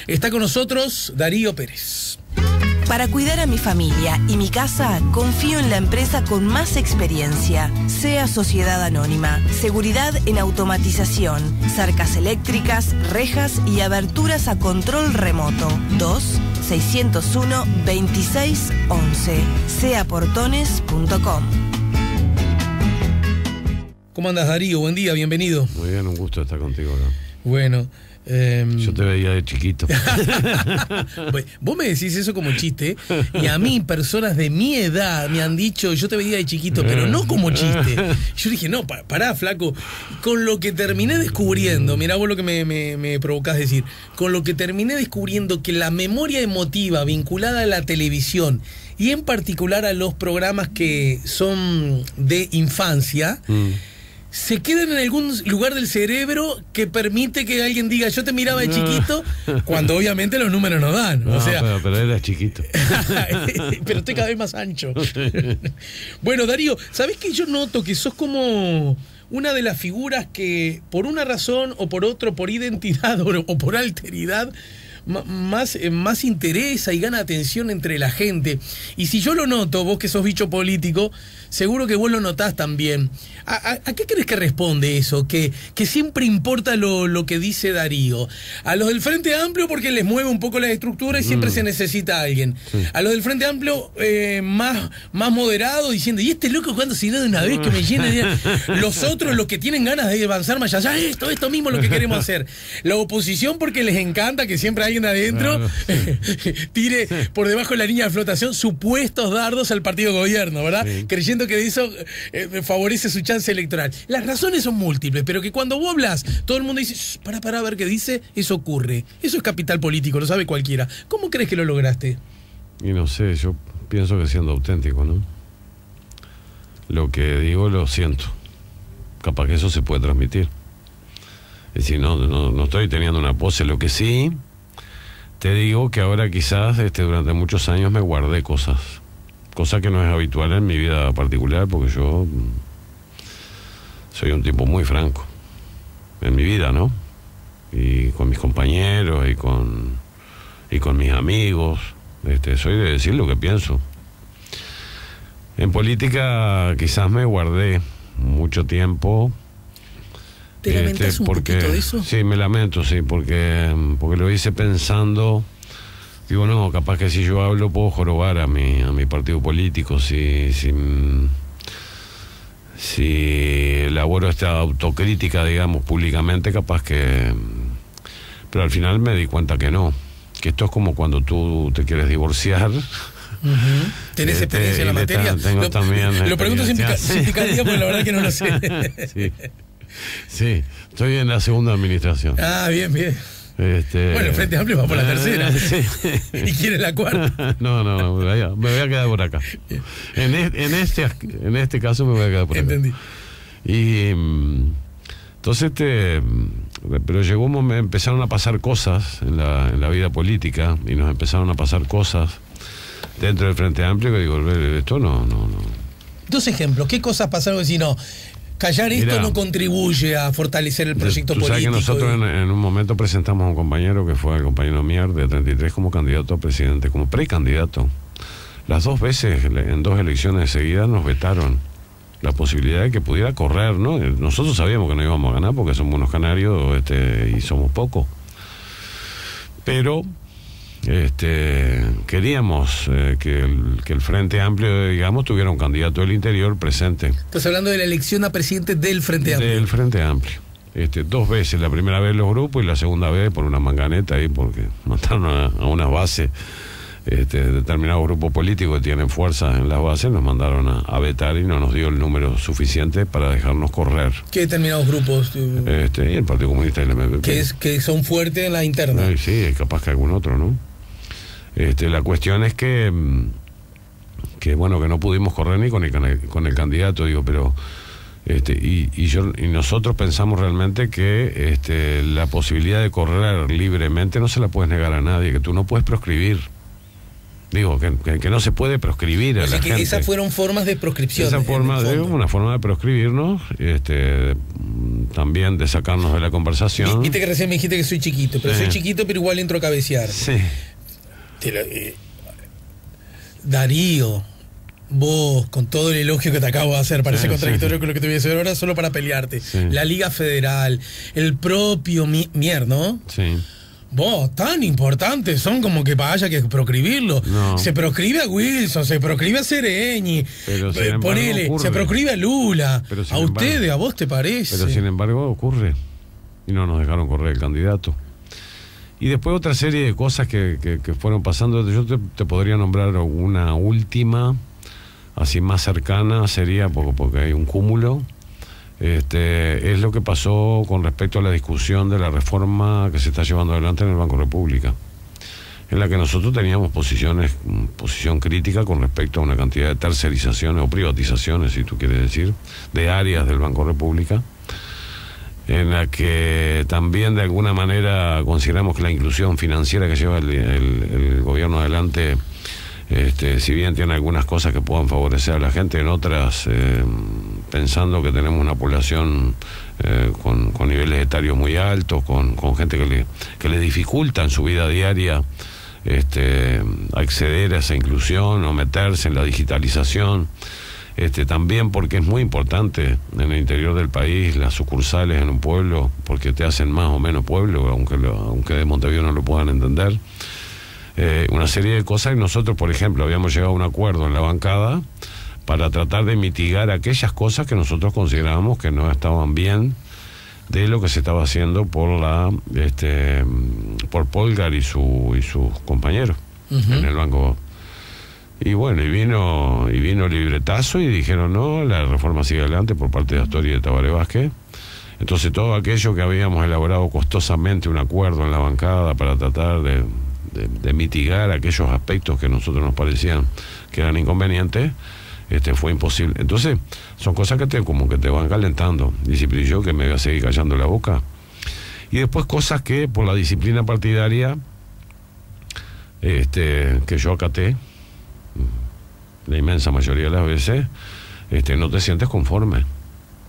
Está con nosotros Darío Pérez. Para cuidar a mi familia y mi casa, confío en la empresa con más experiencia. SEA Sociedad Anónima. Seguridad en automatización, cercas eléctricas, rejas y aberturas a control remoto. 2-601-2611. seaportones.com. ¿Cómo andas, Darío? Buen día, bienvenido. Muy bien, un gusto estar contigo acá. Bueno. Yo te veía de chiquito. Vos me decís eso como chiste, y a mí personas de mi edad me han dicho, yo te veía de chiquito, pero no como chiste. Yo dije, no, pará, flaco. Con lo que terminé descubriendo, mirá vos lo que me provocás decir, con lo que terminé descubriendo que la memoria emotiva vinculada a la televisión, y en particular a los programas que son de infancia, se quedan en algún lugar del cerebro que permite que alguien diga, yo te miraba de chiquito, cuando obviamente los números no dan. No, o sea, pero eras chiquito. pero estoy cada vez más ancho. Bueno, Darío, ¿sabés que yo noto que sos como una de las figuras que, por una razón o por otro, por identidad o por alteridad, más interesa y gana atención entre la gente? Y si yo lo noto, vos que sos bicho político, seguro que vos lo notás también. ¿A qué crees que responde eso? Que siempre importa lo que dice Darío. A los del Frente Amplio porque les mueve un poco la estructura y siempre se necesita alguien. Sí. A los del Frente Amplio más moderado, diciendo, ¿y este loco cuándo se irá de una vez que me llena de... Los otros, los que tienen ganas de avanzar más allá, esto mismo es lo que queremos hacer. La oposición porque les encanta que siempre alguien adentro tire por debajo de la línea de flotación supuestos dardos al partido gobierno, ¿verdad? Sí. Creyendo que de eso favorece su chance electoral. Las razones son múltiples, pero que cuando vos hablas, todo el mundo dice, para a ver qué dice, eso ocurre. Eso es capital político, lo sabe cualquiera. ¿Cómo crees que lo lograste? Y no sé, yo pienso que siendo auténtico, ¿no? Lo que digo lo siento. Capaz que eso se puede transmitir. Es decir, no estoy teniendo una pose. Lo que sí te digo que ahora quizás durante muchos años me guardé cosas que no es habitual en mi vida particular, porque yo soy un tipo muy franco en mi vida, ¿no? Y con mis compañeros y con mis amigos, soy de decir lo que pienso. En política quizás me guardé mucho tiempo. ¿Te lamentas un poquito de eso? Sí, me lamento, sí, porque lo hice pensando. Digo, no, capaz que si yo hablo puedo jorobar a mi partido político, si elaboro esta autocrítica, digamos, públicamente, capaz que... Pero al final me di cuenta que no, que esto es como cuando tú te quieres divorciar. ¿Tenés experiencia en la materia? Tengo también. Lo pregunto sin picardía porque la verdad que no lo sé. Sí, estoy en la segunda administración. Ah, bien. Bueno, el Frente Amplio va por la tercera. Sí. ¿Y quiere la cuarta? No, me voy a quedar por acá. En este caso me voy a quedar por acá. Entendí. Y entonces pero llegó un momento, empezaron a pasar cosas en la vida política, y nos empezaron a pasar cosas dentro del Frente Amplio que digo, esto no. Dos ejemplos, ¿qué cosas pasaron? Si no, callar esto. Mirá, no contribuye a fortalecer el proyecto político. Sabes que nosotros en un momento presentamos a un compañero que fue el compañero Mier de 33 como candidato a presidente, como precandidato. Las dos veces, en dos elecciones seguidas, nos vetaron la posibilidad de que pudiera correr, ¿no? Nosotros sabíamos que no íbamos a ganar porque somos unos canarios y somos pocos. Pero queríamos que el Frente Amplio, digamos, tuviera un candidato del interior presente. Estás hablando de la elección a presidente del Frente Amplio. Del Frente Amplio. Dos veces, la primera vez los grupos y la segunda vez por una manganeta ahí, porque mataron a unas bases, determinados grupos políticos que tienen fuerzas en las bases, nos mandaron a vetar y no nos dio el número suficiente para dejarnos correr. ¿Qué determinados grupos? El Partido Comunista y el MPP. Que son fuertes en la interna. Sí, capaz que algún otro, ¿no? La cuestión es que bueno, que no pudimos correr ni con el candidato, digo, pero y nosotros pensamos realmente que la posibilidad de correr libremente no se la puedes negar a nadie, que tú no puedes proscribir. Digo, que no se puede proscribir a la gente. Esas fueron formas de proscripción. Esa forma una forma de proscribirnos, también de sacarnos de la conversación. Viste que recién me dijiste que soy chiquito, pero soy chiquito, pero igual entro a cabecear. Sí. Darío, vos, con todo el elogio que te acabo de hacer, parece contradictorio con lo que te voy a decir ahora, solo para pelearte. Sí. La Liga Federal, el propio Mier, ¿no? Sí. Vos, tan importantes son como que haya que proscribirlo. No. Se proscribe a Wilson, se proscribe a Cereñi, Pero sin embargo, ponele, ocurre. se proscribe a Lula. Pero sin A embargo, ustedes, a vos te parece. Pero sin embargo ocurre. Y no nos dejaron correr el candidato. Y después otra serie de cosas que fueron pasando. Yo te podría nombrar una última, así más cercana, sería porque hay un cúmulo. Es lo que pasó con respecto a la discusión de la reforma que se está llevando adelante en el Banco República, en la que nosotros teníamos posición crítica con respecto a una cantidad de tercerizaciones o privatizaciones, si tú quieres decir, de áreas del Banco República, en la que también de alguna manera consideramos que la inclusión financiera que lleva el gobierno adelante, si bien tiene algunas cosas que puedan favorecer a la gente, en otras, pensando que tenemos una población con niveles etarios muy altos, con gente que le dificulta en su vida diaria acceder a esa inclusión o meterse en la digitalización. También porque es muy importante en el interior del país las sucursales en un pueblo, porque te hacen más o menos pueblo, aunque de Montevideo no lo puedan entender. Una serie de cosas, y nosotros, por ejemplo, habíamos llegado a un acuerdo en la bancada para tratar de mitigar aquellas cosas que nosotros considerábamos que no estaban bien de lo que se estaba haciendo por Polgar y sus compañeros en el banco. Y bueno, y vino el libretazo y dijeron no, la reforma sigue adelante por parte de Astori y de Tabaré Vázquez. Entonces todo aquello que habíamos elaborado costosamente un acuerdo en la bancada para tratar de mitigar aquellos aspectos que a nosotros nos parecían que eran inconvenientes, fue imposible. Entonces son cosas que te van calentando. Y yo que me voy a seguir callando la boca. Y después cosas que por la disciplina partidaria que yo acaté la inmensa mayoría de las veces, no te sientes conforme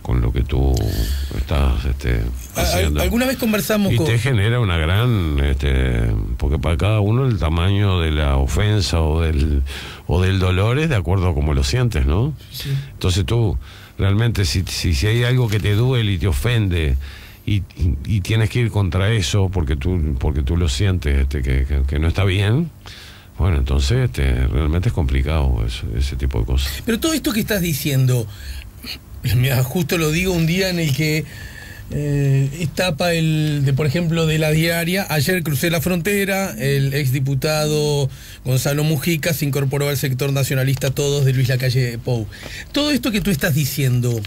con lo que tú estás haciendo. ¿Alguna vez conversamos y te genera una gran porque para cada uno el tamaño de la ofensa o del dolor es de acuerdo a cómo lo sientes, ¿no? Sí. Entonces tú realmente si hay algo que te duele y te ofende y tienes que ir contra eso porque tú lo sientes que no está bien, bueno, entonces realmente es complicado ese tipo de cosas. Pero todo esto que estás diciendo, mira, justo lo digo un día en el que etapa por ejemplo, de La Diaria. Ayer crucé la frontera, el exdiputado Gonzalo Mujica se incorporó al sector nacionalista Todos de Luis Lacalle Pou. Todo esto que tú estás diciendo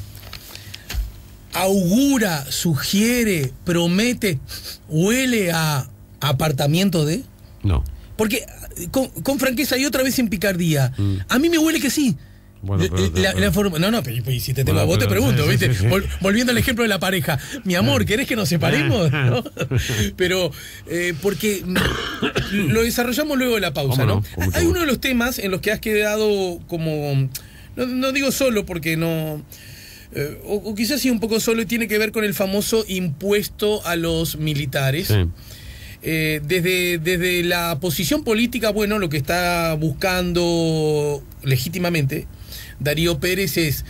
augura, sugiere, promete, huele a apartamento de... No. Porque, con franqueza y otra vez sin picardía, a mí me huele que sí. Bueno, la forma, no, pero si te tengo a vos te pregunto, ¿viste? Sí. Volviendo al ejemplo de la pareja, mi amor, ¿querés que nos separemos? ¿No? Pero, porque lo desarrollamos luego de la pausa, ¿no? Hay uno de los temas en los que has quedado como, no digo solo porque no... o quizás sí un poco solo, y tiene que ver con el famoso impuesto a los militares. Sí. Desde la posición política, bueno, lo que está buscando legítimamente Darío Pérez es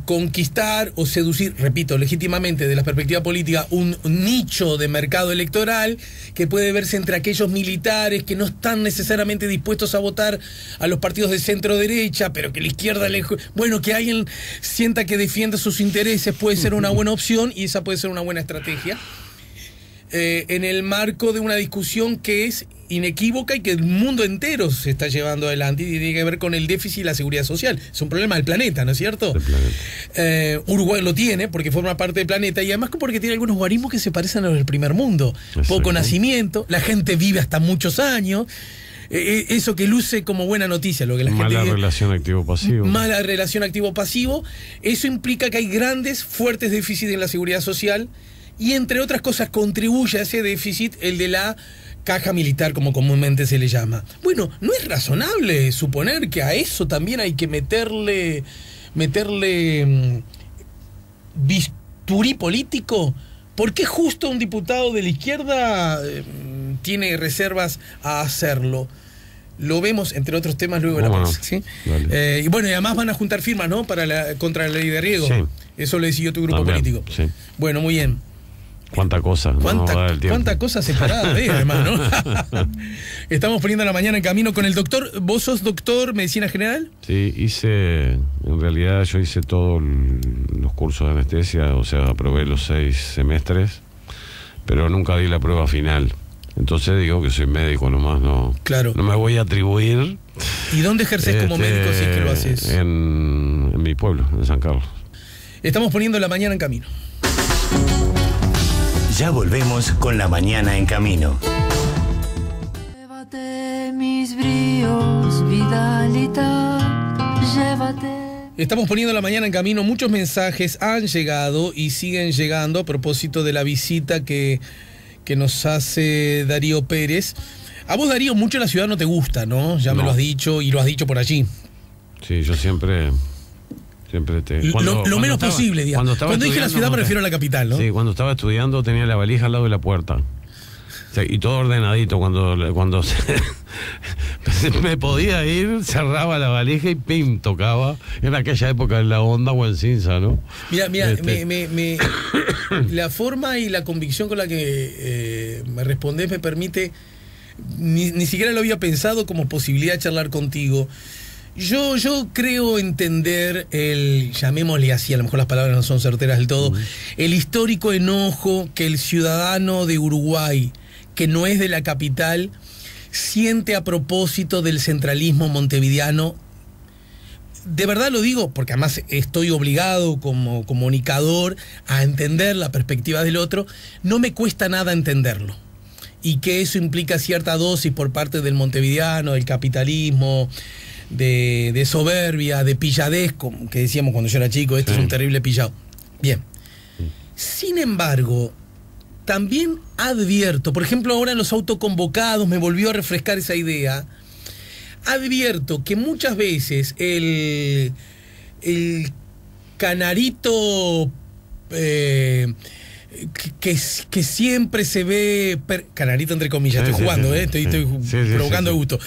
conquistar o seducir, repito, legítimamente de la perspectiva política, un nicho de mercado electoral que puede verse entre aquellos militares que no están necesariamente dispuestos a votar a los partidos de centro derecha, pero que la izquierda bueno, que alguien sienta que defienda sus intereses puede ser una buena opción, y esa puede ser una buena estrategia. En el marco de una discusión que es inequívoca y que el mundo entero se está llevando adelante y tiene que ver con el déficit y la seguridad social. Es un problema del planeta, ¿no es cierto? Uruguay lo tiene porque forma parte del planeta, y además porque tiene algunos guarismos que se parecen a los del primer mundo. Exacto. Poco nacimiento, la gente vive hasta muchos años. Eso que luce como buena noticia, lo que la gente mala relación activo-pasivo. Mala relación activo-pasivo. Eso implica que hay grandes, fuertes déficits en la seguridad social. Y entre otras cosas contribuye a ese déficit el de la caja militar, como comúnmente se le llama. Bueno, ¿no es razonable suponer que a eso también hay que meterle bisturí político? ¿Por qué justo un diputado de la izquierda tiene reservas a hacerlo? Lo vemos, entre otros temas, luego de la pausa, ¿sí? Y bueno, y además van a juntar firmas, ¿no? Contra la ley de riego. Sí. Eso lo decidió tu grupo político. Sí. Bueno, muy bien. ¿Cuánta cosa? ¿Cuánta cosa separada, además, ¿no? Estamos poniendo la mañana en camino con el doctor. ¿Vos sos doctor medicina general? Sí, en realidad yo hice todos los cursos de anestesia, o sea, aprobé los 6 semestres, pero nunca di la prueba final. Entonces digo que soy médico nomás, no me voy a atribuir. ¿Y dónde ejerces como médico si es que lo haces? En mi pueblo, en San Carlos. Estamos poniendo la mañana en camino. Ya volvemos con la mañana en camino. Llévate mis bríos, vidalita, llévate. Estamos poniendo la mañana en camino. Muchos mensajes han llegado y siguen llegando a propósito de la visita que nos hace Darío Pérez. A vos, Darío, mucho la ciudad no te gusta, ¿no? Ya me lo has dicho y lo has dicho por allí. Sí, yo siempre lo menos posible, digamos. Cuando dije la ciudad me refiero a la capital, ¿no? Sí, cuando estaba estudiando tenía la valija al lado de la puerta. O sea, y todo ordenadito. Cuando me podía ir, cerraba la valija y ¡pim! Tocaba. En aquella época en La Honda o en Cinza, ¿no? Mira, la forma y la convicción con la que me respondés me permite, ni siquiera lo había pensado como posibilidad de charlar contigo. Yo creo entender llamémosle así, a lo mejor las palabras no son certeras del todo, el histórico enojo que el ciudadano de Uruguay, que no es de la capital, siente a propósito del centralismo montevideano. De verdad lo digo, porque además estoy obligado como comunicador a entender la perspectiva del otro. No me cuesta nada entenderlo. Y que eso implica cierta dosis por parte del montevideano, del capitalismo, de soberbia, de pilladez, como que decíamos cuando yo era chico, es un terrible pillado. Bien. Sin embargo, también advierto, por ejemplo, ahora en los autoconvocados me volvió a refrescar esa idea. Advierto que muchas veces el canarito que siempre se ve canarito entre comillas, estoy jugando, estoy provocando gusto,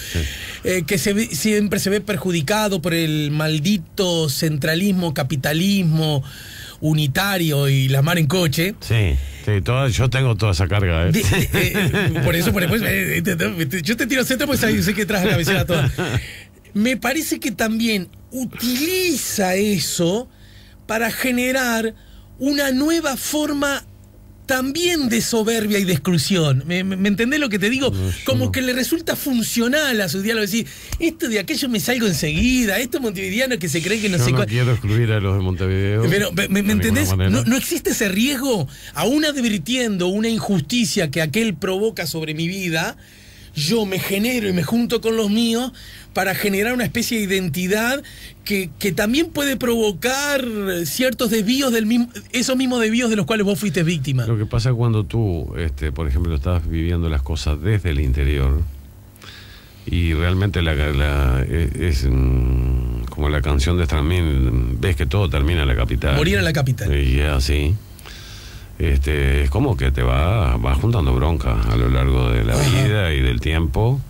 que siempre se ve perjudicado por el maldito centralismo, capitalismo unitario y la mar en coche. Yo tengo toda esa carga. Por eso, yo te tiro centro porque sé que traes la cabecera toda. Me parece que también utiliza eso para generar una nueva forma también de soberbia y de exclusión. ¿Me entendés lo que te digo? Como que le resulta funcional a su diálogo. Decir, esto de aquello me salgo enseguida, estos montevideanos que se creen que no sé cuál. No quiero excluir a los de Montevideo. Pero, ¿me entendés? No existe ese riesgo, aún advirtiendo una injusticia que aquel provoca sobre mi vida. Yo me genero y me junto con los míos para generar una especie de identidad que también puede provocar ciertos desvíos esos mismos desvíos de los cuales vos fuiste víctima. Lo que pasa es cuando tú, por ejemplo, estás viviendo las cosas desde el interior y realmente es como la canción de Stramín, ves que todo termina en la capital. Morir en la capital. Y es así. Es como que te va juntando bronca a lo largo de la vida y del tiempo.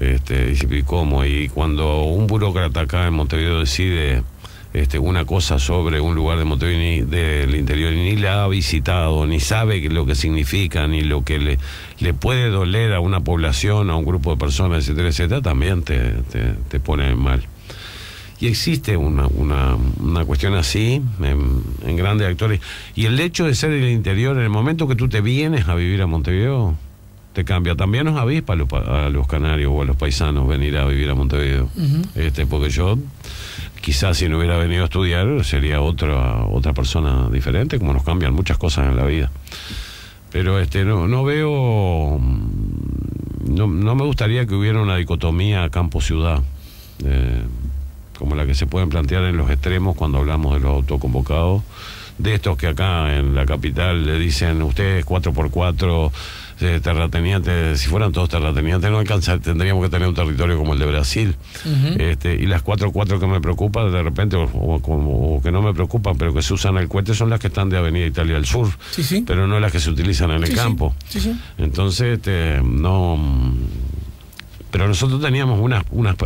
Y cómo, y cuando un burócrata acá en Montevideo decide una cosa sobre un lugar de Montevideo del interior y ni la ha visitado, ni sabe lo que significa, ni lo que le puede doler a una población, a un grupo de personas, etcétera, etcétera, también te pone mal. Y existe una cuestión así en grandes actores. Y el hecho de ser del interior, en el momento que tú te vienes a vivir a Montevideo, te cambia. También nos avispa a los canarios o a los paisanos venir a vivir a Montevideo. Porque yo, quizás si no hubiera venido a estudiar, sería otra persona diferente, como nos cambian muchas cosas en la vida. Pero no veo... No me gustaría que hubiera una dicotomía campo-ciudad. Como la que se pueden plantear en los extremos cuando hablamos de los autoconvocados, de estos que acá en la capital le dicen, ustedes 4x4 terratenientes, si fueran todos terratenientes no alcanzar, tendríamos que tener un territorio como el de Brasil. Y las 4x4 que me preocupan de repente, o que no me preocupan, pero que se usan al cohete, son las que están de Avenida Italia al sur, pero no las que se utilizan en el campo. Entonces, no... Pero nosotros teníamos unas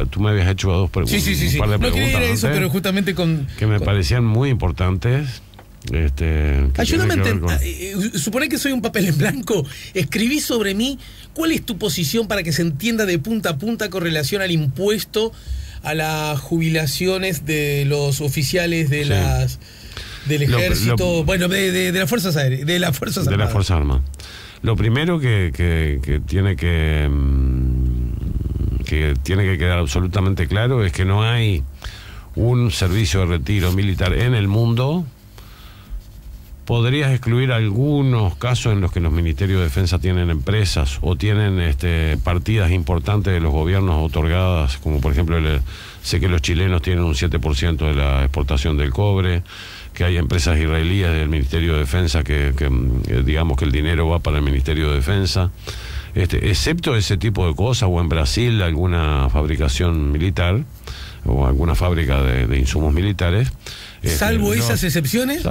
tú me habías hecho un par de preguntas. No quería ir a eso, pero justamente que me parecían muy importantes. Ayúdame a entender. Supone que soy un papel en blanco. Escribí sobre mí. ¿Cuál es tu posición para que se entienda de punta a punta con relación al impuesto a las jubilaciones de los oficiales de del ejército, de las fuerzas aéreas, de las fuerzas armadas? De las fuerzas armadas. Lo primero que tiene que quedar absolutamente claro es que no hay un servicio de retiro militar en el mundo. Podrías excluir algunos casos en los que los ministerios de defensa tienen empresas o tienen partidas importantes de los gobiernos otorgadas, como por ejemplo sé que los chilenos tienen un 7% de la exportación del cobre, que hay empresas israelíes del Ministerio de Defensa que digamos que el dinero va para el Ministerio de Defensa. Excepto ese tipo de cosas, o en Brasil alguna fabricación militar o alguna fábrica de insumos militares. Salvo esas excepciones,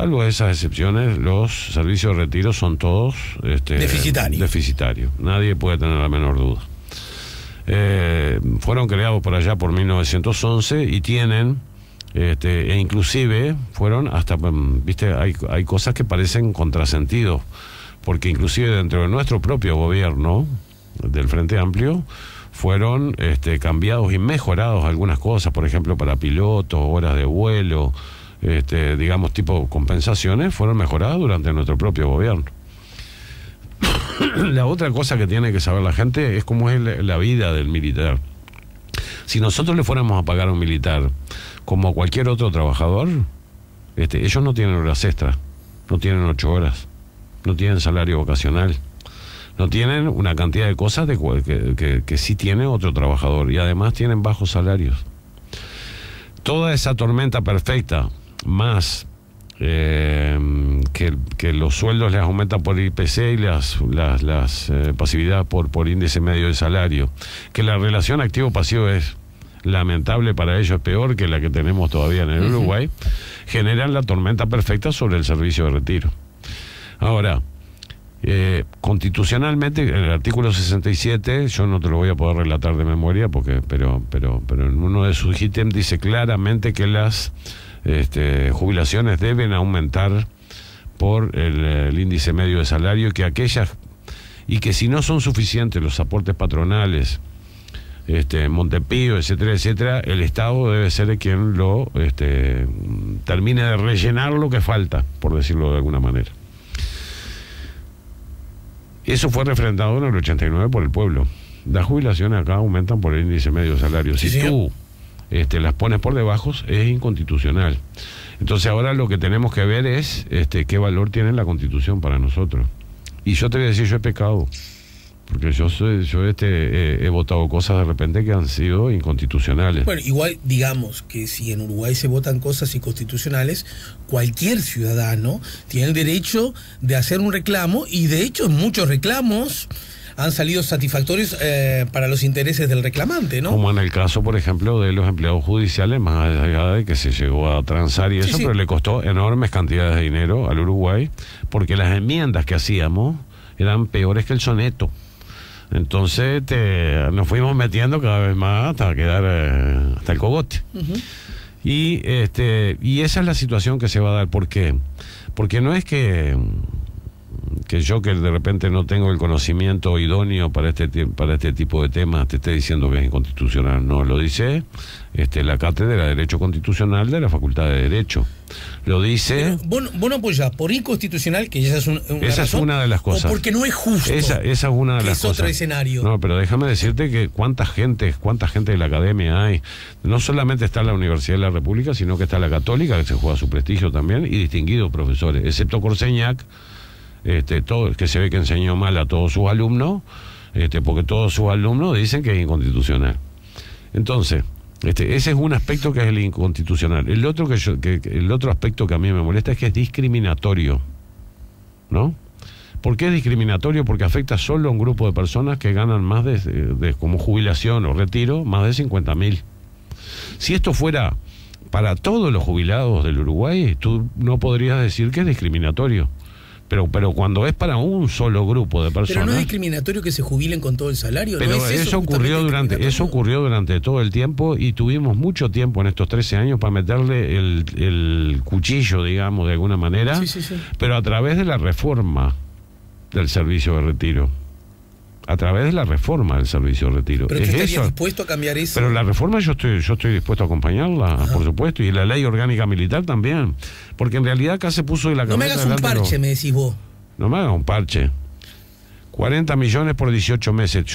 los servicios de retiro son todos deficitarios. Nadie puede tener la menor duda. Fueron creados por allá por 1911 y tienen, e inclusive fueron hasta, hay cosas que parecen contrasentidos, porque inclusive dentro de nuestro propio gobierno del Frente Amplio fueron cambiados y mejorados algunas cosas, por ejemplo para pilotos, horas de vuelo, digamos tipo compensaciones, fueron mejoradas durante nuestro propio gobierno. La otra cosa que tiene que saber la gente es cómo es la vida del militar. Si nosotros le fuéramos a pagar a un militar como a cualquier otro trabajador, ellos no tienen horas extras, no tienen 8 horas, no tienen salario vocacional, no tienen una cantidad de cosas que sí tiene otro trabajador, y además tienen bajos salarios. Toda esa tormenta perfecta, más que los sueldos les aumentan por IPC y las pasividades por índice medio de salario, que la relación activo-pasivo es lamentable para ellos, peor que la que tenemos todavía en el Uruguay, generan la tormenta perfecta sobre el servicio de retiro. Ahora, constitucionalmente, en el artículo 67, yo no te lo voy a poder relatar de memoria, pero en uno de sus ítems dice claramente que las jubilaciones deben aumentar por el índice medio de salario, y que si no son suficientes los aportes patronales, Montepío, etcétera, etcétera, el Estado debe ser quien lo termine de rellenar lo que falta, por decirlo de alguna manera. Eso fue refrendado en el 89 por el pueblo. Las jubilaciones acá aumentan por el índice medio de salario. Si tú las pones por debajo, es inconstitucional. Entonces ahora lo que tenemos que ver es qué valor tiene la Constitución para nosotros. Y yo te voy a decir, yo he pecado, porque yo he votado cosas de repente que han sido inconstitucionales. Bueno, igual digamos que si en Uruguay se votan cosas inconstitucionales, cualquier ciudadano tiene el derecho de hacer un reclamo, y de hecho muchos reclamos han salido satisfactorios para los intereses del reclamante, ¿no? Como en el caso, por ejemplo, de los empleados judiciales, más allá de que se llegó a transar y eso, pero le costó enormes cantidades de dinero al Uruguay, porque las enmiendas que hacíamos eran peores que el soneto. Entonces nos fuimos metiendo cada vez más hasta quedar hasta el cogote. Y esa es la situación que se va a dar. ¿Por qué? Porque no es que yo, que de repente no tengo el conocimiento idóneo para este tipo de temas, te esté diciendo que es inconstitucional. No, lo dice la Cátedra de Derecho Constitucional de la Facultad de Derecho. Lo dice... Vos no apoyás por inconstitucional, que esa es una de las cosas. O porque no es justo. Esa es una de las cosas. Es otro escenario. No, pero déjame decirte que cuánta gente de la academia hay. No solamente está la Universidad de la República, sino que está la Católica, que se juega su prestigio también, y distinguidos profesores, excepto Corseñac, que se ve que enseñó mal a todos sus alumnos, porque todos sus alumnos dicen que es inconstitucional. Entonces, Ese es un aspecto que es el inconstitucional. El otro el otro aspecto que a mí me molesta es que es discriminatorio, ¿no? ¿Por qué es discriminatorio? Porque afecta solo a un grupo de personas que ganan más como jubilación o retiro, más de 50.000. Si esto fuera para todos los jubilados del Uruguay, tú no podrías decir que es discriminatorio. Pero cuando es para un solo grupo de personas... Pero no es discriminatorio que se jubilen con todo el salario. Pero ¿no es eso ocurrió durante todo el tiempo, y tuvimos mucho tiempo en estos 13 años para meterle el cuchillo, digamos, de alguna manera, Sí. pero a través de la reforma del servicio de retiro. A través de la reforma del servicio de retiro. ¿Pero tú estarías dispuesto a cambiar eso? Pero la reforma yo estoy dispuesto a acompañarla, por supuesto, y la ley orgánica militar también. Porque en realidad acá se puso de la cabeza... No me hagas un parche, me decís vos. No me hagas un parche. 40 millones por 18 meses.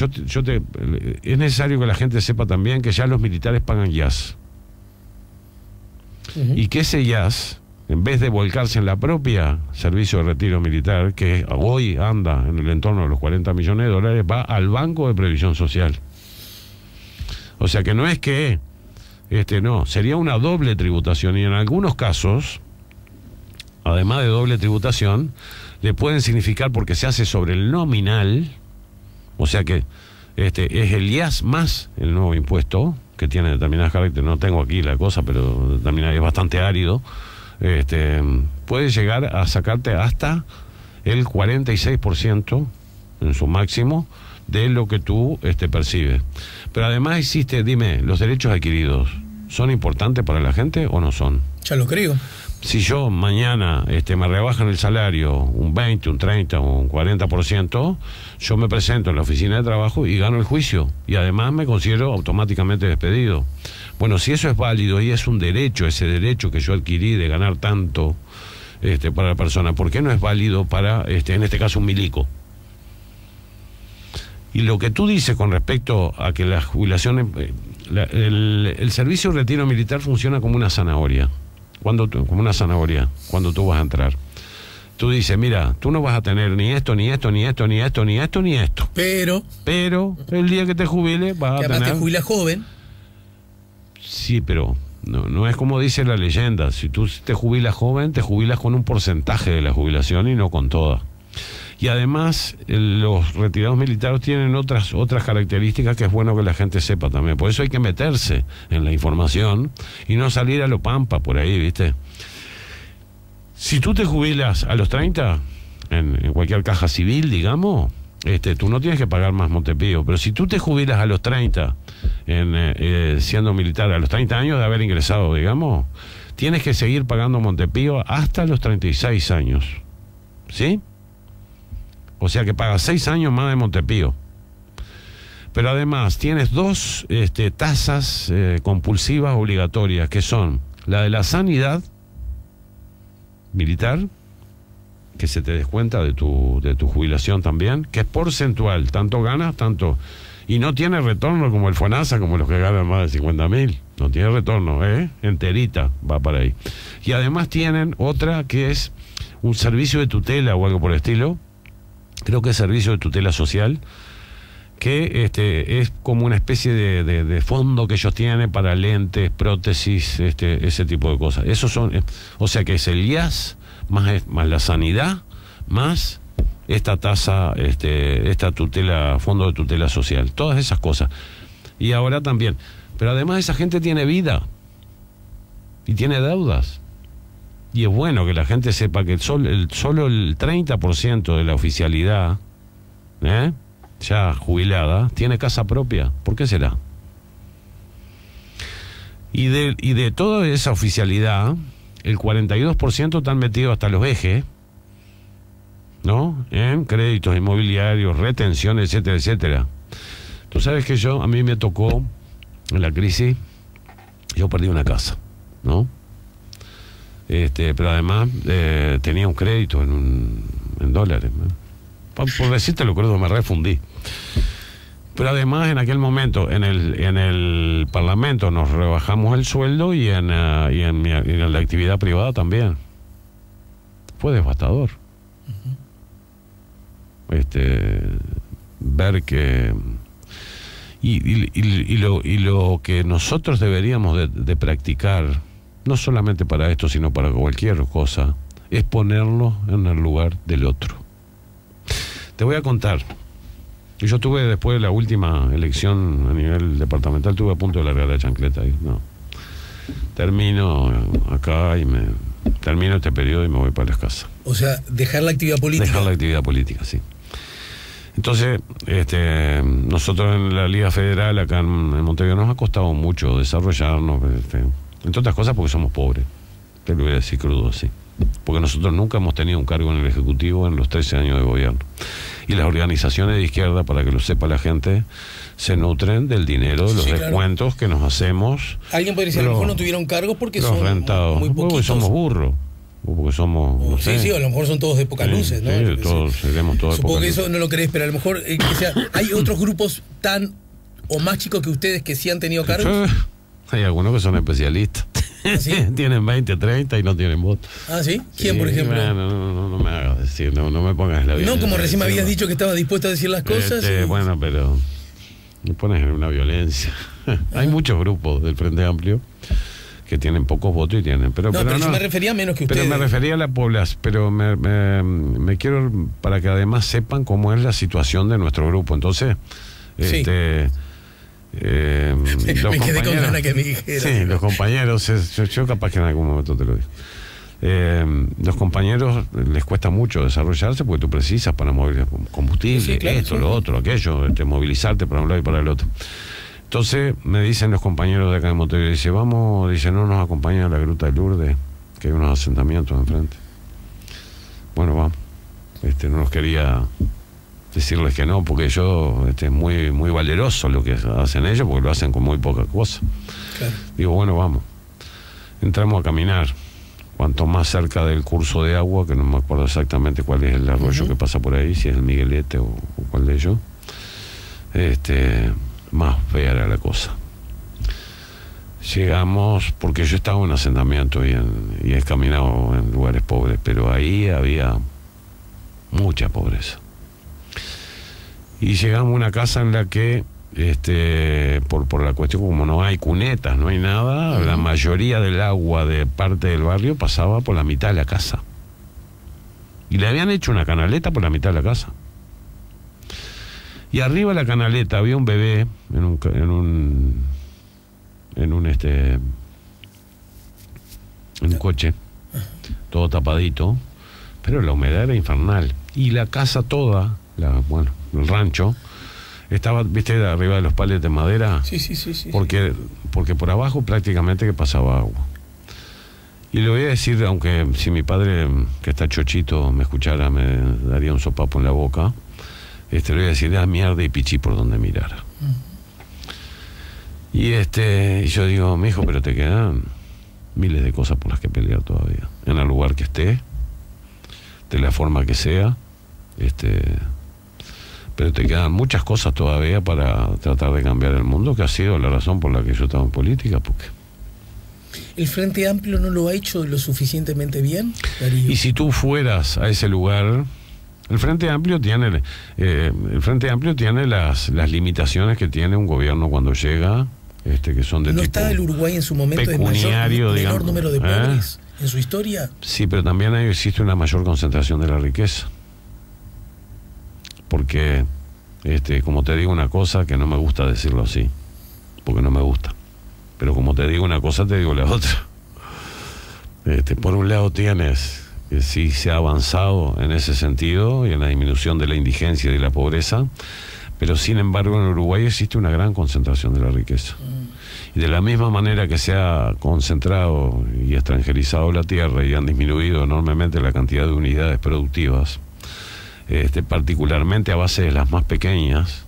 Es necesario que la gente sepa también que ya los militares pagan IAS. Y que ese IAS, en vez de volcarse en la propia servicio de retiro militar, que hoy anda en el entorno de los 40 millones de dólares, va al Banco de Previsión Social. O sea que no es que... no, sería una doble tributación, y en algunos casos, además de doble tributación, le pueden significar, porque se hace sobre el nominal, o sea que es el IAS más el nuevo impuesto, que tiene determinadas características. No tengo aquí la cosa, pero también es bastante árido. Puede llegar a sacarte hasta el 46% en su máximo de lo que tú percibes. Pero además existe, dime, ¿los derechos adquiridos son importantes para la gente o no son? Ya lo creo. Si yo mañana me rebajan el salario un 20, un 30 o un 40%, yo me presento en la oficina de trabajo y gano el juicio, y además me considero automáticamente despedido. Bueno, si eso es válido y es un derecho, ese derecho que yo adquirí de ganar tanto para la persona, ¿por qué no es válido para, en este caso, un milico? Y lo que tú dices con respecto a que la jubilación, el servicio de retiro militar funciona como una zanahoria. Como una zanahoria, cuando tú vas a entrar. Tú dices, mira, tú no vas a tener ni esto, ni esto, ni esto, ni esto, ni esto, ni esto. Pero el día que te jubiles vas a tener... además te jubilas joven. Sí, pero no es como dice la leyenda. Si tú te jubilas joven, te jubilas con un porcentaje de la jubilación y no con toda. Y además, los retirados militares tienen otras características que es bueno que la gente sepa también. Por eso hay que meterse en la información y no salir a lo pampa por ahí, ¿viste? Si tú te jubilas a los 30, en cualquier caja civil, digamos, tú no tienes que pagar más Montepío. Pero si tú te jubilas a los 30, siendo militar, a los 30 años de haber ingresado, digamos, tienes que seguir pagando Montepío hasta los 36 años. ¿Sí? O sea que pagas 6 años más de Montepío. Pero además tienes dos tasas compulsivas obligatorias, que son la de la sanidad militar, que se te descuenta de tu jubilación también, que es porcentual, tanto ganas, tanto... Y no tiene retorno como el FONASA, como los que ganan más de 50.000. No tiene retorno, enterita va para ahí. Y además tienen otra que es un servicio de tutela o algo por el estilo. Creo que es servicio de tutela social, que es como una especie de fondo que ellos tienen para lentes, prótesis, ese tipo de cosas. Esos son, o sea que es el IAS más la sanidad más esta tasa, esta tutela, fondo de tutela social, todas esas cosas. Y ahora también, pero además esa gente tiene vida y tiene deudas. Y es bueno que la gente sepa que solo el 30% de la oficialidad, ya jubilada, tiene casa propia. ¿Por qué será? Y de toda esa oficialidad, el 42% están metidos hasta los ejes, ¿no? En créditos inmobiliarios, retenciones, etcétera, etcétera. Tú sabes que a mí me tocó, en la crisis, yo perdí una casa, ¿no? Pero además tenía un crédito en dólares, ¿no? Por decirte lo crudo, me refundí. Pero además en aquel momento en el Parlamento nos rebajamos el sueldo y en la actividad privada también. Fue devastador. Ver que... Y lo que nosotros deberíamos de practicar, no solamente para esto, sino para cualquier cosa, es ponerlo en el lugar del otro. Te voy a contar. Yo tuve, después de la última elección a nivel departamental, estuve a punto de largar la chancleta ahí. No. Termino acá y termino este periodo y me voy para las casas. O sea, dejar la actividad política. Dejar la actividad política, sí. Entonces, nosotros en la Liga Federal, acá en Montevideo, nos ha costado mucho desarrollarnos, entre otras cosas porque somos pobres. Te lo voy a decir crudo así. Porque nosotros nunca hemos tenido un cargo en el Ejecutivo en los 13 años de gobierno. Y las organizaciones de izquierda, para que lo sepa la gente, se nutren del dinero, de los descuentos que nos hacemos. Alguien podría decir, a lo mejor no tuvieron cargos porque son rentados. muy poquitos. Porque somos burros. O porque somos... No sé. Sí, a lo mejor son todos de pocas luces, ¿no? Sí, todos, seremos todos de pocas luces. Supongo que eso no lo crees, pero a lo mejor hay otros grupos tan o más chicos que ustedes que sí han tenido cargos. Hay algunos que son especialistas. ¿Ah, sí? Tienen 20, 30 y no tienen voto. ¿Ah, sí? ¿Quién, por ejemplo? No me hagas decir, no me pongas la vida. No, como recién me habías dicho que estabas dispuesto a decir las cosas. Bueno, pero me pones en una violencia. Hay muchos grupos del Frente Amplio que tienen pocos votos y tienen. Pero yo me refería menos que ustedes. Pero me refería a la población. Pero me quiero, para que además sepan cómo es la situación de nuestro grupo. Entonces, sí. Me quedé con ganas que me dijera. Sí, los compañeros, yo capaz que en algún momento te lo digo. Los compañeros les cuesta mucho desarrollarse porque tú precisas para mover combustible, sí, claro, esto, lo otro, aquello, movilizarte para un lado y para el otro. Entonces me dicen los compañeros de acá de Montevideo, no nos acompañan a la Gruta de Lourdes, que hay unos asentamientos enfrente. Bueno, vamos. No nos quería decirles que no, porque es muy, muy valeroso lo que hacen ellos, porque lo hacen con muy poca cosa. Claro. Digo, bueno, vamos. Entramos a caminar. Cuanto más cerca del curso de agua, que no me acuerdo exactamente cuál es el arroyo que pasa por ahí, si es el Miguelete o cuál de ellos, más fea era la cosa. Llegamos, porque yo estaba en asentamiento y he caminado en lugares pobres, pero ahí había mucha pobreza. Y llegamos a una casa en la que, por la cuestión, como no hay cunetas, no hay nada, la mayoría del agua de parte del barrio pasaba por la mitad de la casa. Y le habían hecho una canaleta por la mitad de la casa. Y arriba de la canaleta había un bebé en un coche, todo tapadito, pero la humedad era infernal. Y la casa toda, el rancho, estaba, viste, arriba de los pales de madera. Sí. Porque por abajo prácticamente que pasaba agua. Y le voy a decir, aunque si mi padre, que está chochito, me escuchara, me daría un sopapo en la boca, le voy a decir, mierda y pichí por donde mirara. Y yo digo, mijo, pero te quedan miles de cosas por las que pelear todavía. En el lugar que esté, de la forma que sea, pero te quedan muchas cosas todavía para tratar de cambiar el mundo, que ha sido la razón por la que yo estaba en política, porque... ¿El Frente Amplio no lo ha hecho lo suficientemente bien, Darío? Y si tú fueras a ese lugar... El Frente Amplio tiene las limitaciones que tiene un gobierno cuando llega, que son de ¿No tipo está el Uruguay en su momento pecuniario, de menor número de pobres en su historia? Sí, pero también existe una mayor concentración de la riqueza. Porque, como te digo una cosa, que no me gusta decirlo así, porque no me gusta. Pero como te digo una cosa, te digo la otra. Por un lado tienes... sí se ha avanzado en ese sentido y en la disminución de la indigencia y de la pobreza, pero sin embargo en Uruguay existe una gran concentración de la riqueza. Y de la misma manera que se ha concentrado y extranjerizado la tierra y han disminuido enormemente la cantidad de unidades productivas, particularmente a base de las más pequeñas,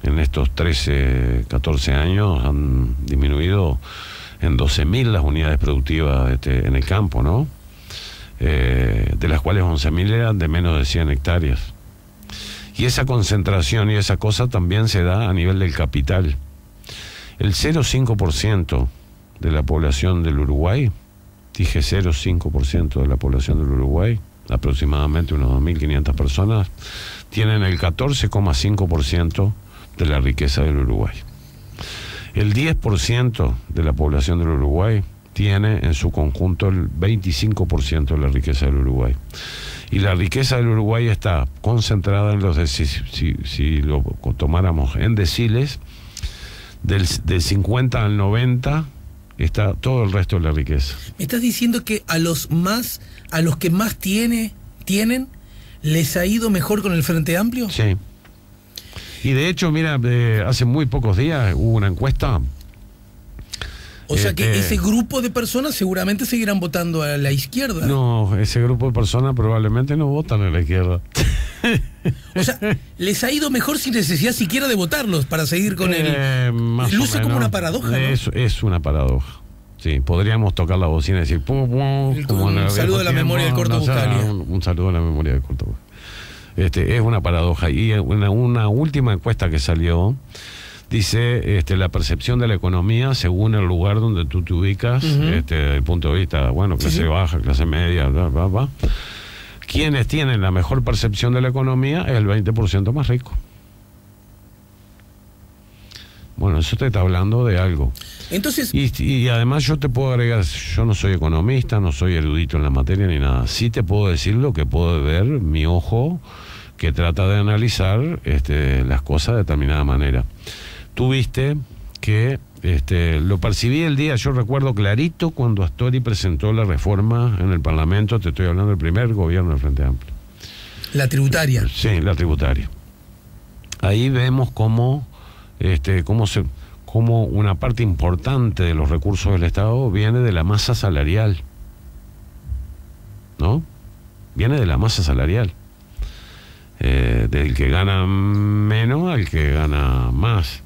en estos 13, 14 años han disminuido en 12.000 las unidades productivas en el campo, ¿no? De las cuales 11.000 eran de menos de 100 hectáreas. Y esa concentración y esa cosa también se da a nivel del capital. El 0,5% de la población del Uruguay, dije 0,5% de la población del Uruguay, aproximadamente unos 2.500 personas, tienen el 14,5% de la riqueza del Uruguay. El 10% de la población del Uruguay tiene en su conjunto el 25% de la riqueza del Uruguay. Y la riqueza del Uruguay está concentrada en los si lo tomáramos en deciles, del 50 al 90 está todo el resto de la riqueza. ¿Me estás diciendo que a los que más tienen, les ha ido mejor con el Frente Amplio? Sí. Y de hecho, mira, hace muy pocos días hubo una encuesta. O sea que ese grupo de personas seguramente seguirán votando a la izquierda. No, ese grupo de personas probablemente no votan a la izquierda. O sea, les ha ido mejor sin necesidad siquiera de votarlos para seguir con luce como una paradoja, ¿no? Es una paradoja. Sí, podríamos tocar la bocina y decir pum, pum, como un saludo a la memoria del Corto Buscalia. Un saludo a la memoria del Corto Buscalia. Es una paradoja. Y una última encuesta que salió dice la percepción de la economía según el lugar donde tú te ubicas, desde el punto de vista, bueno, clase baja, clase media, bla, bla, bla. Quienes tienen la mejor percepción de la economía es el 20% más rico. Bueno, eso te está hablando de algo. Entonces, y además yo te puedo agregar, yo no soy economista, no soy erudito en la materia ni nada. Sí te puedo decir lo que puedo ver mi ojo que trata de analizar las cosas de determinada manera. Tú viste que lo percibí el día, yo recuerdo clarito cuando Astori presentó la reforma en el Parlamento, te estoy hablando del primer gobierno del Frente Amplio. La tributaria. Sí, la tributaria. Ahí vemos cómo una parte importante de los recursos del Estado viene de la masa salarial, ¿no? Viene de la masa salarial. Del que gana menos al que gana más.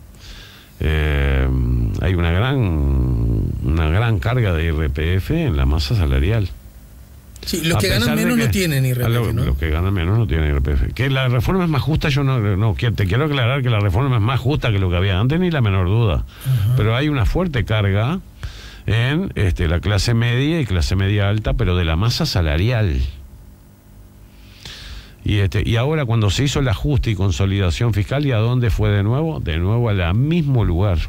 Hay una gran carga de IRPF en la masa salarial. Sí, los que ganan menos no tienen IRPF, ¿no? Los que ganan menos no tienen IRPF. Que la reforma es más justa, te quiero aclarar que la reforma es más justa que lo que había antes, ni la menor duda. Pero hay una fuerte carga en la clase media y clase media alta, pero de la masa salarial. Y ahora cuando se hizo el ajuste y consolidación fiscal, ¿y a dónde fue de nuevo? De nuevo al mismo lugar.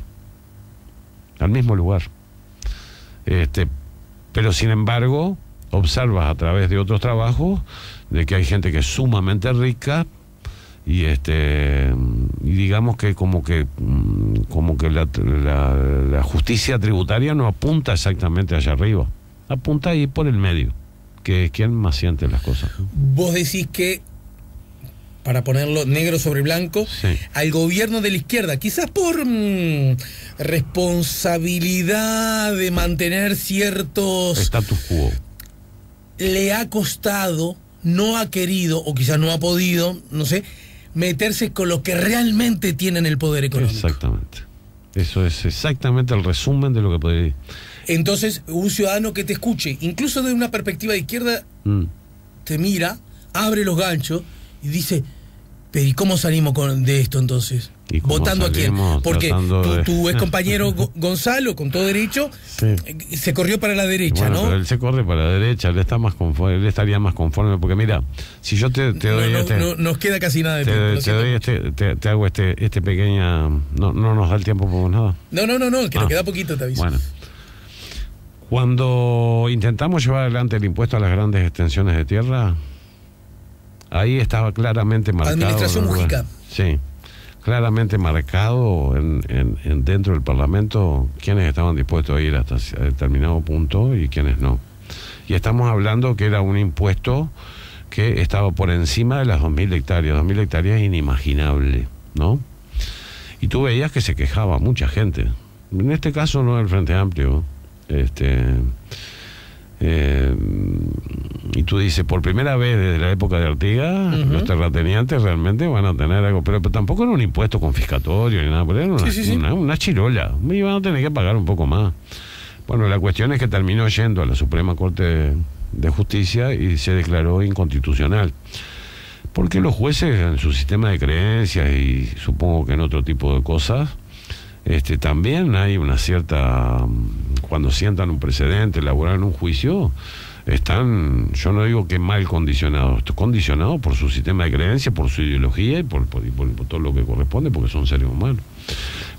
Al mismo lugar. Pero sin embargo, observas a través de otros trabajos de que hay gente que es sumamente rica y digamos que como que la justicia tributaria no apunta exactamente allá arriba, apunta ahí por el medio, que es quien más siente las cosas. Vos decís que, para ponerlo negro sobre blanco, sí, al gobierno de la izquierda, quizás por responsabilidad de mantener ciertos status quo, le ha costado, no ha querido, o quizás no ha podido, no sé, meterse con los que realmente tienen el poder económico. Exactamente. Eso es exactamente el resumen de lo que podría decir. Entonces, un ciudadano que te escuche, incluso de una perspectiva de izquierda, te mira, abre los ganchos y dice, pero ¿y cómo salimos de esto entonces? ¿Votando a quién? Porque tu ex compañero Gonzalo, con todo derecho, sí, se corrió para la derecha, bueno, ¿no? Pero él se corre para la derecha, él estaría más conforme, porque mira, si yo te doy no nos queda casi nada de tiempo. Te hago este pequeña... No nos da el tiempo por nada. No, que nos queda poquito, te aviso. Bueno. Cuando intentamos llevar adelante el impuesto a las grandes extensiones de tierra, ahí estaba claramente marcado. Administración Mujica. Sí, claramente marcado dentro del Parlamento quiénes estaban dispuestos a ir hasta determinado punto y quiénes no. Y estamos hablando que era un impuesto que estaba por encima de las 2.000 hectáreas. 2.000 hectáreas es inimaginable, ¿no? Y tú veías que se quejaba mucha gente. En este caso no del Frente Amplio. Y tú dices, por primera vez desde la época de Artigas, los terratenientes realmente van a tener algo, pero tampoco era un impuesto confiscatorio ni nada, pero era una chirola, y van a tener que pagar un poco más. Bueno, la cuestión es que terminó yendo a la Suprema Corte de Justicia y se declaró inconstitucional, porque los jueces en su sistema de creencias y supongo que en otro tipo de cosas, también hay una cierta, cuando sientan un precedente, elaboran un juicio, están, yo no digo que mal condicionados, condicionados por su sistema de creencias, por su ideología y por todo lo que corresponde, porque son seres humanos.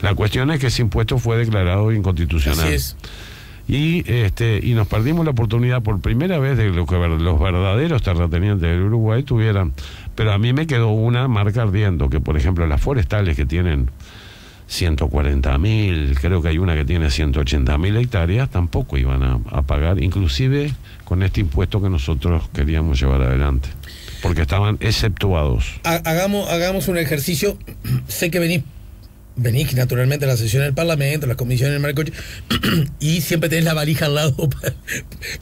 La cuestión es que ese impuesto fue declarado inconstitucional. Así es. Y nos perdimos la oportunidad por primera vez de que los verdaderos terratenientes del Uruguay tuvieran. Pero a mí me quedó una marca ardiendo, que por ejemplo las forestales que tienen 140.000, creo que hay una que tiene 180.000 hectáreas, tampoco iban a pagar, inclusive con este impuesto que nosotros queríamos llevar adelante, porque estaban exceptuados. Hagamos un ejercicio. Sé que venís naturalmente a la sesión del Parlamento, a las comisiones del Marco, y siempre tenés la valija al lado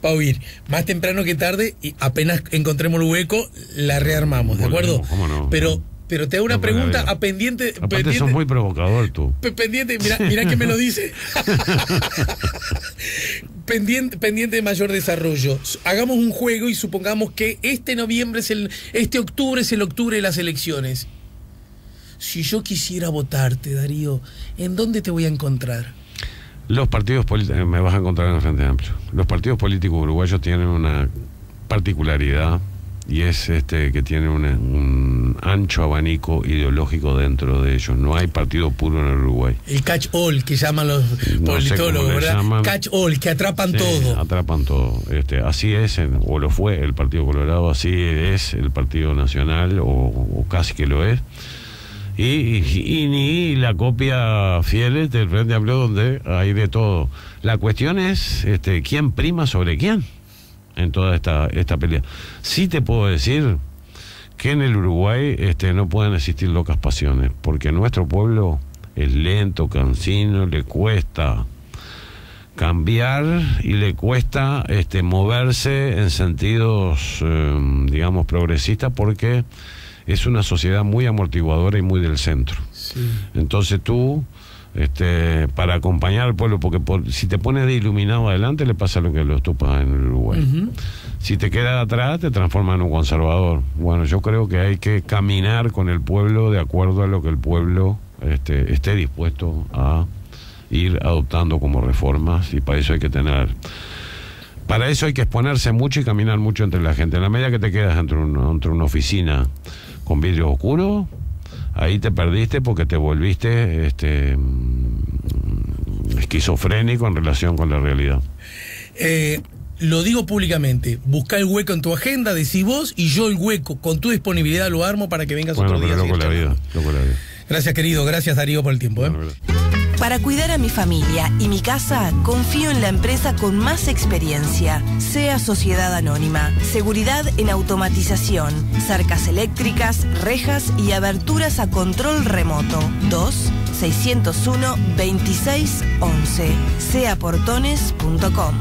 para oír. Más temprano que tarde, y apenas encontremos el hueco, la rearmamos, ¿de acuerdo? ¿Cómo no? Pero te hago una pregunta a pendiente. Aparte sos muy provocador tú. Pendiente, mirá que me lo dice. pendiente de mayor desarrollo. Hagamos un juego y supongamos que este octubre es el octubre de las elecciones. Si yo quisiera votarte, Darío, ¿en dónde te voy a encontrar? Los partidos políticos, me vas a encontrar en el Frente Amplio. Los partidos políticos uruguayos tienen una particularidad, y es que tienen un ancho abanico ideológico dentro de ellos. No hay partido puro en el Uruguay. El catch all, que llaman los politólogos, ¿verdad? Llaman, catch all, que atrapan todo. Atrapan todo. Así es, o lo fue el Partido Colorado, así es el Partido Nacional, o casi que lo es. Y ni la copia fiel del Frente Amplio, donde hay de todo. La cuestión es quién prima sobre quién en toda esta pelea. Sí te puedo decir que en el Uruguay no pueden existir locas pasiones, porque nuestro pueblo es lento, cansino, le cuesta cambiar y le cuesta moverse en sentidos, digamos, progresistas, porque es una sociedad muy amortiguadora y muy del centro. Sí. Entonces tú, para acompañar al pueblo, porque si te pones de iluminado adelante, le pasa lo que los tupas en el Uruguay. Uh-huh. Si te quedas atrás, te transforma en un conservador. Bueno, yo creo que hay que caminar con el pueblo de acuerdo a lo que el pueblo esté dispuesto a ir adoptando como reformas, y para eso hay que para eso hay que exponerse mucho y caminar mucho entre la gente. En la medida que te quedas entre una oficina con vidrio oscuro, ahí te perdiste, porque te volviste esquizofrénico en relación con la realidad. Lo digo públicamente, busca el hueco en tu agenda, decís vos, y yo el hueco con tu disponibilidad lo armo para que vengas otro día. Loco la vida. Gracias, querido, gracias, Darío, por el tiempo. Para cuidar a mi familia y mi casa, confío en la empresa con más experiencia. SEA Sociedad Anónima. Seguridad en automatización, cercas eléctricas, rejas y aberturas a control remoto. 2-601-2611. seaportones.com